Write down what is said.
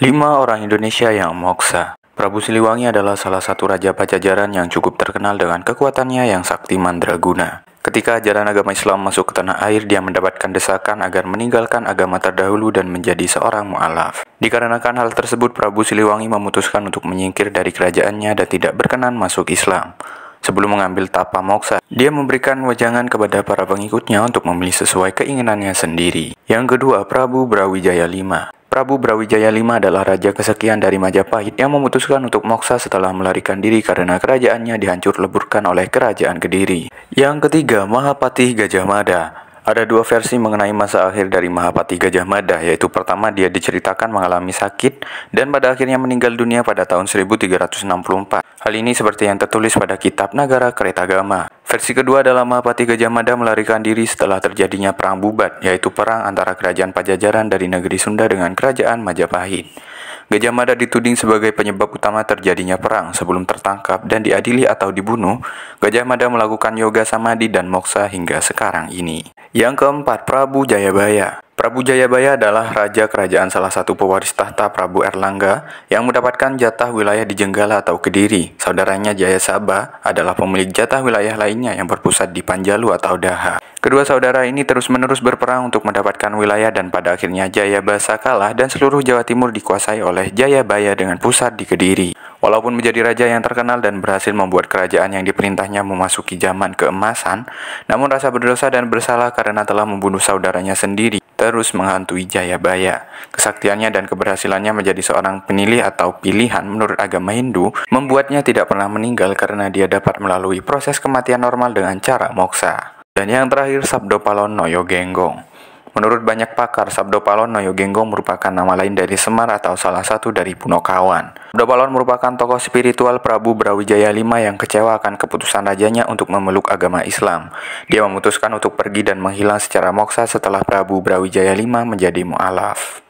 5 orang Indonesia yang moksa. Prabu Siliwangi adalah salah satu raja Pajajaran yang cukup terkenal dengan kekuatannya yang sakti mandraguna. Ketika ajaran agama Islam masuk ke tanah air, dia mendapatkan desakan agar meninggalkan agama terdahulu dan menjadi seorang mu'alaf. Dikarenakan hal tersebut, Prabu Siliwangi memutuskan untuk menyingkir dari kerajaannya dan tidak berkenan masuk Islam. Sebelum mengambil tapa moksa, dia memberikan wejangan kepada para pengikutnya untuk memilih sesuai keinginannya sendiri. Yang kedua, Prabu Brawijaya V. Prabu Brawijaya V adalah raja kesekian dari Majapahit yang memutuskan untuk moksa setelah melarikan diri karena kerajaannya dihancur leburkan oleh kerajaan Kediri. Yang ketiga, Mahapatih Gajah Mada. Ada dua versi mengenai masa akhir dari Mahapatih Gajah Mada, yaitu pertama dia diceritakan mengalami sakit dan pada akhirnya meninggal dunia pada tahun 1364. Hal ini seperti yang tertulis pada kitab Nagara Kretagama. Versi kedua adalah Mahapatih Gajah Mada melarikan diri setelah terjadinya perang Bubat, yaitu perang antara kerajaan Pajajaran dari negeri Sunda dengan kerajaan Majapahit. Gajah Mada dituding sebagai penyebab utama terjadinya perang. Sebelum tertangkap dan diadili atau dibunuh, Gajah Mada melakukan yoga samadhi dan moksa hingga sekarang ini. Yang keempat, Prabu Jayabaya. Prabu Jayabaya adalah raja kerajaan salah satu pewaris tahta Prabu Erlangga yang mendapatkan jatah wilayah di Jenggala atau Kediri. Saudaranya Jayasaba adalah pemilik jatah wilayah lainnya yang berpusat di Panjalu atau Daha. Kedua saudara ini terus-menerus berperang untuk mendapatkan wilayah dan pada akhirnya Jayabasa kalah dan seluruh Jawa Timur dikuasai oleh Jayabaya dengan pusat di Kediri. Walaupun menjadi raja yang terkenal dan berhasil membuat kerajaan yang diperintahnya memasuki zaman keemasan, namun rasa berdosa dan bersalah karena telah membunuh saudaranya sendiri terus menghantui Jayabaya. Kesaktiannya dan keberhasilannya menjadi seorang penilih atau pilihan menurut agama Hindu membuatnya tidak pernah meninggal karena dia dapat melalui proses kematian normal dengan cara moksa. Dan yang terakhir, Sabdopalon Noyo Genggong. Menurut banyak pakar, Sabdopalon Noyo Genggong merupakan nama lain dari Semar atau salah satu dari Punokawan. Sabdopalon merupakan tokoh spiritual Prabu Brawijaya V yang kecewa akan keputusan rajanya untuk memeluk agama Islam. Dia memutuskan untuk pergi dan menghilang secara moksa setelah Prabu Brawijaya V menjadi mu'alaf.